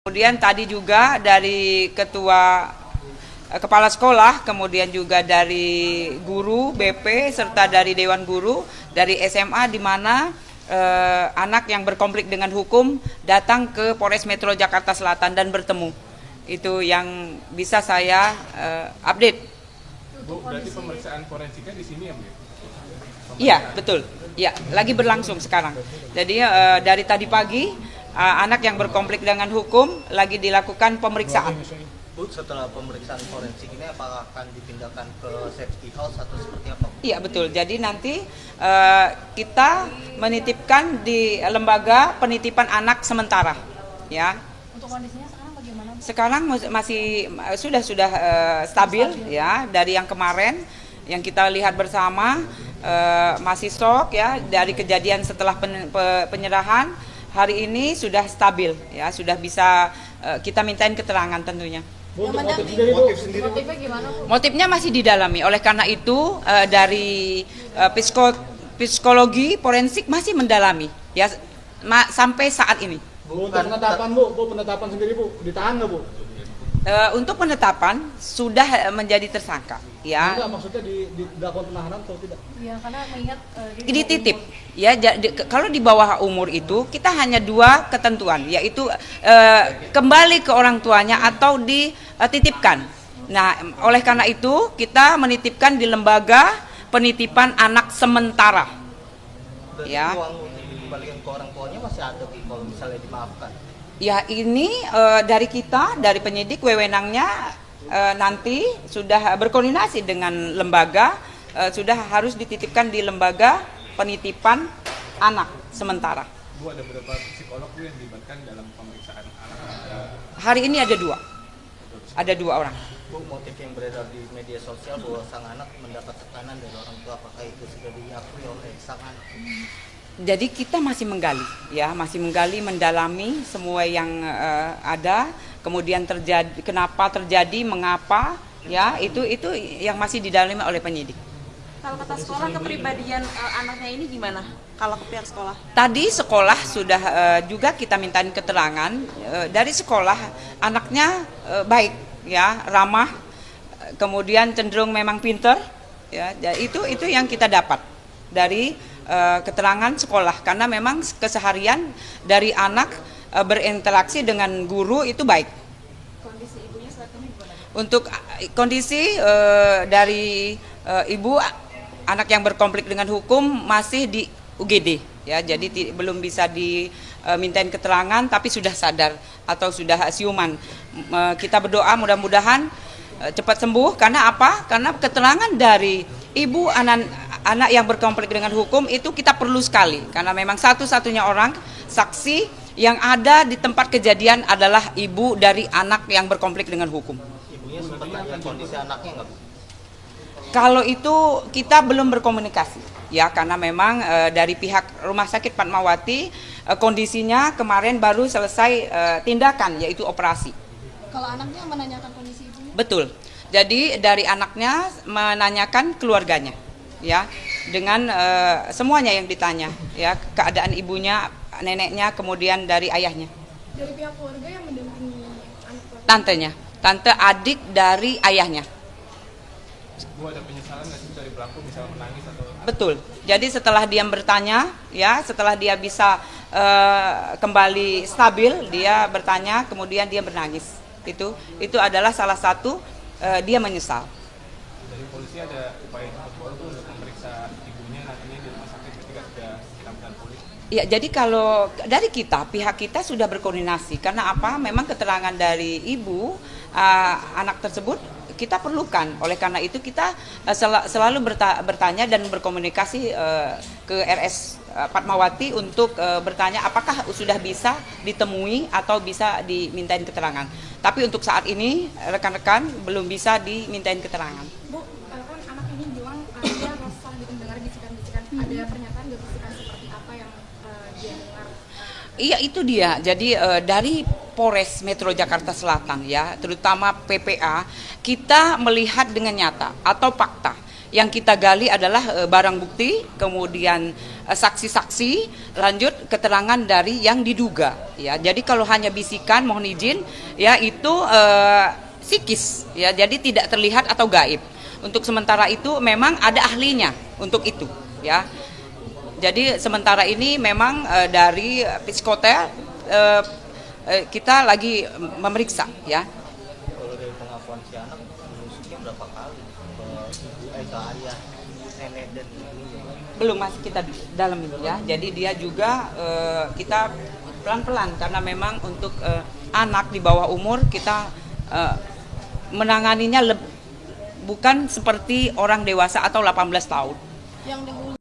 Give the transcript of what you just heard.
Kemudian tadi juga dari kepala sekolah, kemudian juga dari guru BP serta dari Dewan Guru dari SMA di mana anak yang berkonflik dengan hukum datang ke Polres Metro Jakarta Selatan dan bertemu. Itu yang bisa saya update. Bu, berarti pemeriksaan forensiknya di sini ya, Bu? Iya, betul. Ya, lagi berlangsung sekarang. Jadi dari tadi pagi anak yang berkonflik dengan hukum lagi dilakukan pemeriksaan. Bu, setelah pemeriksaan forensik ini apakah akan dipindahkan ke safety house atau seperti apa? Iya, betul. Jadi nanti kita menitipkan di lembaga penitipan anak sementara, ya. Untuk kondisinya sekarang bagaimana? Sekarang masih sudah stabil, ya. Dari yang kemarin yang kita lihat bersama masih shock, ya, dari kejadian setelah penyerahan. Hari ini sudah stabil, ya, sudah bisa kita mintain keterangan tentunya. Motifnya gimana, Bu? Motifnya masih didalami. Oleh karena itu dari psikologi forensik masih mendalami, ya, sampai saat ini. Bu, untuk penetapan penetapan sendiri Bu, ditahan nggak Bu? Untuk penetapan sudah menjadi tersangka, ya. Enggak, maksudnya di dakwaan penahanan atau tidak? Iya, karena mengingat Dititip, ya. Kalau di bawah umur itu kita hanya dua ketentuan, yaitu kembali ke orang tuanya atau dititipkan. Nah, oleh karena itu kita menitipkan di lembaga penitipan anak sementara. Berarti Ya. uang untuk dikembalikan ke orang tuanya masih ada Bu, kalau misalnya dimaafkan. Ya, ini dari kita, dari penyidik wewenangnya nanti sudah berkoordinasi dengan lembaga, sudah harus dititipkan di lembaga penitipan anak sementara. Bu, ada beberapa psikolog Bu yang dilibatkan dalam pemeriksaan anak. Hari ini ada dua orang. Bu, motif yang beredar di media sosial bahwa sang anak mendapat tekanan dari orang tua, apakah itu sudah diakui oleh sang anak? Jadi kita masih menggali, ya, mendalami semua yang ada, kemudian kenapa terjadi, mengapa, ya, itu yang masih didalami oleh penyidik. Kalau kata sekolah, kepribadian anaknya ini gimana? Kalau ke pihak sekolah? Tadi sekolah sudah juga kita mintain keterangan dari sekolah, anaknya baik, ya, ramah, kemudian cenderung memang pinter, ya. Itu yang kita dapat dari keterangan sekolah, karena memang keseharian dari anak berinteraksi dengan guru itu baik. Kondisi ibunya saat ini gimana? Untuk kondisi dari ibu anak yang berkonflik dengan hukum masih di UGD, ya, jadi belum bisa dimintain keterangan, tapi sudah sadar atau sudah siuman. Kita berdoa mudah-mudahan cepat sembuh. Karena apa? Karena keterangan dari ibu anak yang berkonflik dengan hukum itu kita perlu sekali, karena memang satu-satunya orang saksi yang ada di tempat kejadian adalah ibu dari anak yang berkonflik dengan hukum. Ibunya sempat tanya kondisi anaknya nggak Bu? Kalau itu kita belum berkomunikasi, ya, karena memang dari pihak Rumah Sakit Fatmawati kondisinya kemarin baru selesai tindakan, yaitu operasi. kalau anaknya menanyakan kondisi ibunya? Betul. Jadi dari anaknya menanyakan keluarganya, ya, dengan semuanya yang ditanya, ya, keadaan ibunya, neneknya, kemudian dari ayahnya, Dari pihak keluarga yang mendampingi anak tantenya, tante adik dari ayahnya. Bu, ada penyesalan nggak sih dari pelaku, misalnya menangis atau? Betul. Jadi setelah dia bertanya, ya, setelah dia bisa kembali stabil, dia bertanya, kemudian dia menangis. Itu adalah salah satu dia menyesal. Dari polisi ada upaya cepat baru untuk memeriksa ibunya nantinya di rumah sakit ketika sudah dilakukan polisi. Ya, jadi kalau dari kita, pihak kita sudah berkoordinasi. Karena apa? Memang keterangan dari ibu anak tersebut kita perlukan. Oleh karena itu kita selalu bertanya dan berkomunikasi ke RS Fatmawati untuk bertanya apakah sudah bisa ditemui atau bisa dimintain keterangan. Tapi untuk saat ini rekan-rekan belum bisa dimintain keterangan. Bu, kan anak ini bilang dia resah gitu mendengar bisikan-bisikan. Ada pernyataan nggak bisikan seperti apa yang dia dengar? Iya, itu dia. Jadi dari Polres Metro Jakarta Selatan, ya, terutama PPA, kita melihat dengan nyata atau fakta. yang kita gali adalah barang bukti, kemudian saksi-saksi, lanjut keterangan dari yang diduga. Ya, jadi kalau hanya bisikan, mohon izin, ya itu psikis, ya, jadi tidak terlihat atau gaib. Untuk sementara itu memang ada ahlinya untuk itu, ya. Jadi sementara ini memang dari psikoter kita lagi memeriksa, ya. Kalau dari pengakuan si anak menusuknya berapa kali ke ayah, nenek dan ibunya? Belum, masih kita dalamin, ya. Jadi dia juga kita pelan-pelan karena memang untuk anak di bawah umur kita menanganinya bukan seperti orang dewasa atau 18 tahun. Yang dihulu